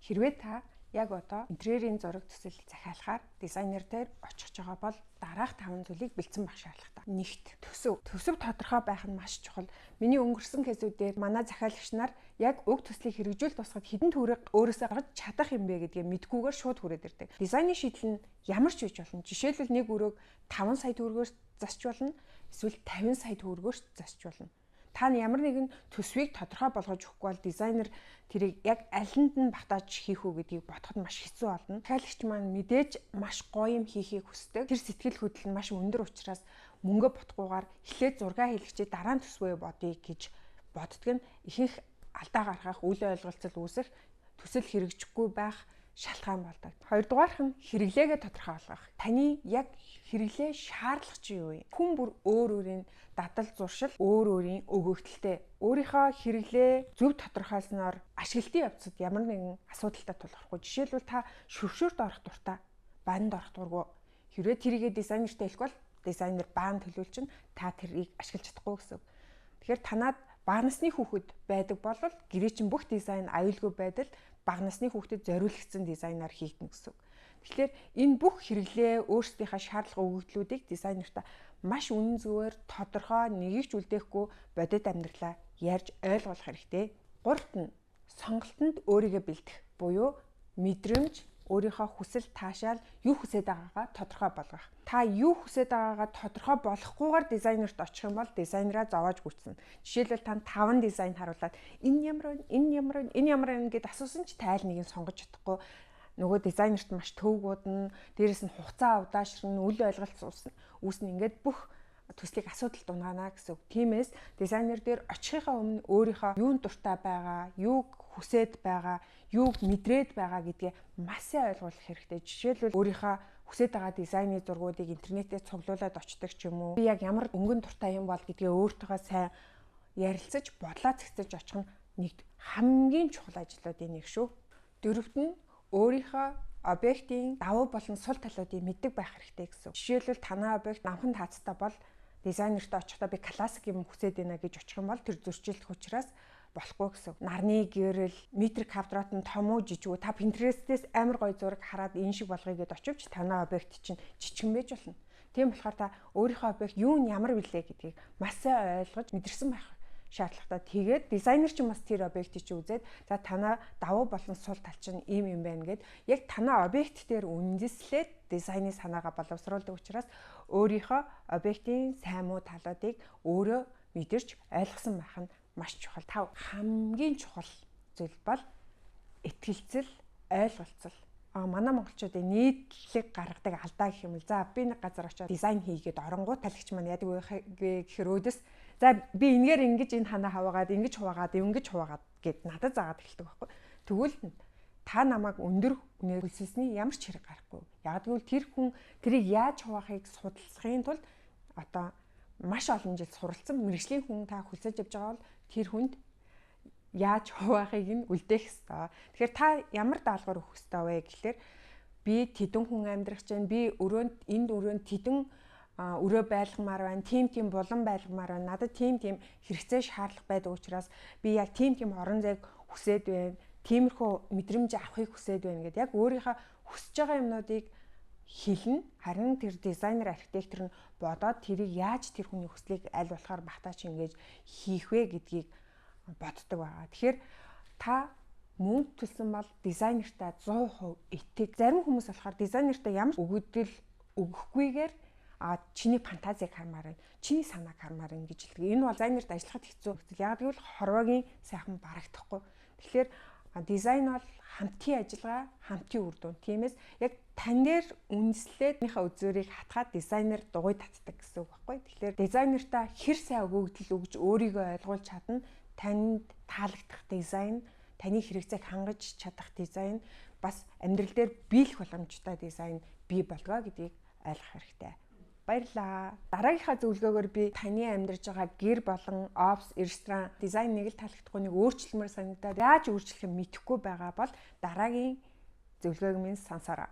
Хэрвээ та яг одоо интерьерийн зураг төсөл захиалахаар дизайнер дээр очих байгаа бол дараах 5 зүйлийг бэлдсэн байх шаардлагатай. Нэгт төсөв тодорхой байх нь маш чухал. Миний өнгөрсөн кейсүүдээр манай захиалагч нар яг уг төслийг хэрэгжүүл тусахад хэдэн төгрөг өөрөөсөө гаргаж чадах юм бэ гэдгээ мэдгүйгээр шууд хүрээд ирдэг. Дизайны шийдэл нь ямар ч үеч болно. Жишээлбэл нэг өрөөг 5 сая төгрөгөөр засч болно. Эсвэл 50 сая төгрөгөөр засч болно. Та ямар нэгэн төсвийг тодорхой болгож өгөхгүй бол дизайнер тэрийг яг алинд нь батааж хийх үү гэдгийг бодоход маш хэцүү болно. Захиалагч маань мэдээж маш гоё юм хийхийг хүсдэг. Тэр сэтгэл хөдлөл нь маш өндөр учраас мөнгө бутгуугаар эхлээд зураг хийлгчээ дараа нь төсвөө бодъё гэж боддог нь ихэнх алдаа гаргах, үл ойлголцол үүсэх, төсөл хэрэгжихгүй байх шалтгаан болдог. Хоёрдугаарх нь хэрэглээгээ тодорхой болгох. Таны яг хэрэглээ шаардлага чи юу вэ? Хүн бүр өөр өөрийн дадал зуршил, өөр өөрийн өгөгдөлтэй. Өөрийнхөө хэрэглээ зөв тодорхойлсноор ашиглалтын явцад ямар нэгэн асуудалтай тулгархгүй. Жишээлбэл та шүршөөрт орох дуртай, баанд орох дурггүй. Хэрвээ тэрийгэ дизайнертэй хэлэх бол дизайнер баан төлөвлөж нь та тэрийг ашиглаж чадахгүй гэсэн. Тэгэхээр танаад бага насны хүүхэд байдаг бол гэрээ чинь бүх дизайн аюулгүй байдал бага насны хүүхдэд зориулагдсан дизайнаар хийгдэн гэсэн. Тэгэхээр энэ бүх хэрэглээ өөрсдийнхөө шаардлага өгөгдлүүдийг дизайнертаа маш үнэн зөвөр тодорхой нэгийг ч үлдээхгүй бодит амьдралаа ярьж ойлгуулах хэрэгтэй. Гуравт нь сонголтонд өөрийгөө бэлдэх буюу мэдрэмж, өөрийнхөө хүсэл таашаал юу хүсэж байгаагаа тодорхой болгох. Та юу хүсэж байгаагаа тодорхой болохгүйгээр дизайнерт очих юм бол дизайнераа зовоож гүйцэнэ. Жишээлбэл та 5 дизайн харуулад энэ ямар вэ гэдээ асуусан ч тайл нэгийг сонгож чадахгүй. Нөгөө дизайнерт маш төвгүүд нь дээрэс нь хугацаа удаашрна, үл ойлголт үүснэ. Ингээд бүх төслийг асуудалд унгаана гэсэн. Тиймээс дизайнер дээр очихынхаа өмнө өөрийнхөө юунд дуртай байгаа, юуг хүсэж байгаа, юуг мэдрээд байгаа гэдгээ маш сайн ойлгох хэрэгтэй. Жишээлбэл өөрийнхөө хүсэж байгаа дизайны зургуудыг интернетээр цуглуулад очдог ч юм уу. Би яг ямар өнгөн дуртай юм бол гэдгээ өөртөөгөө сайн ярилцаж, бодлоо зэгцэж очих нь нэг хамгийн чухал ажлуудын нэг шүү. Дөрөвт нь өөрийнхөө объектын давуу болон сул талуудыг мэддэг байх хэрэгтэй гэсэн. Жишээлбэл танай объект намхан таацтай бол дизайнертэй очихдоо би классик юм хүсэж байна гэж очих юм бол тэр зөрчилдөх учраас болохгүй гэсэн. Нарны гэрэл, метр квадрат нь том уу жижиг үү? Та Pinterest-ээс амар гоё зураг хараад энэ шиг болгоё гэд очивч танай объект чинь жижигэн байж болно. Тийм болохоор та өөрийнхөө объект юу нь ямар билээ гэдгийг маш сайн ойлгож мэдэрсэн байх шаардлагатай. Тэгээд дизайнер ч бас тэр объектыг чи үзээд за танай давуу болон сул тал чинь ийм юм байна гэд яг танай объект дээр үндэслээд дизайны санаагаа боловсруулдаг учраас өөрийнхөө объектын сайн муу талуудыг өөрөө мэдэрч ойлгосон байх нь маш чухал. Тав хамгийн чухал зүйл бол итгэлцэл, ойлголцол. Манай монголчуудын нийтлэг гаргадаг алдаа гэх юм л. За би нэг газар очиод дизайн хийгээд оронгууд талагч маань яадаг вэ гэхээр өөдөөс за би энэгээр ингэж энэ ханаа хаваагаад ингэж хуваагаад гэд надад заагаад эхэлдэг байхгүй. Тэгвэл та намайг өндөр үнээр хүлсэлсний ямар ч хэрэг гарахгүй. Яг гэвэл тэр хүн тэрийг яаж хуваахыг судалсахын тулд одоо маш олон жил суралцсан мэргэжлийн хүн та хүлсэж явж байгаа бол тэр хүнд яаж хуваахыг нь үлдээх ёстой. Тэгэхээр та ямар даалгавар өгөх ёстой вэ гэхлээр би тэдэн хүн амьдрах чинь би энд өрөөнд тэдэн өрөө байлгамаар байна. Тим булан байлгамаар байна. Надад тим хэрэгцээ шаардлага байдаг учраас би яг тим орон зайг хүсээд байна. Тиймэрхүү мэдрэмж авахыг хүсээд байна гэдээ яг өөрийнхөө хүсэж байгаа юмнуудыг хэлнэ. Харин тэр дизайнер, архитектор нь бодоод тэрийг яаж тэр хүний хүслийг аль болохоор батаач ингэж хийх вэ гэдгийг боддог байгаа. Тэгэхээр та мөнгө төлсөн бол дизайнертаа 100% итэг. Зарим хүмүүс болохоор дизайнертаа ямар өгөгдөл өгөхгүйгээр чиний фантазиг хармаар байна, чиний санааг хармаар байна гэж хэлдэг. Энэ бол дизайнерт ажиллахад хэцүү. Яг гэвэл хорвогийн сайхан барагдахгүй. Тэгэхээр дизайн бол хамтын ажиллагаа, хамтын үр дүн. Тиймээс яг тань дээр үндэслээд нөхөө үзүүрийг хатгаад дизайнер дугуй татдаг гэсэн үг байхгүй. Тэгэхээр дизайнертаа хэр сайн өгөгдөл өгж өөрийгөө ойлгуулж чадна, танд таалагдах дизайн, таны хэрэгцээг хангаж чадах дизайн, бас амьдрал дээр биелэх боломжтой дизайн бий болгоо гэдгийг ойлгох хэрэгтэй. Баярлалаа. Дараагийнхаа зөвлөгөөгөөр би таны амьдарч байгаа гэр болон офис, ресторан дизайн нэг л таалагдахгүй нэг өөрчлөлмөр санагдаад яаж өөрчлөх юм мэдэхгүй байгаа бол дараагийн зөвлөгөөг минь сонсоорой.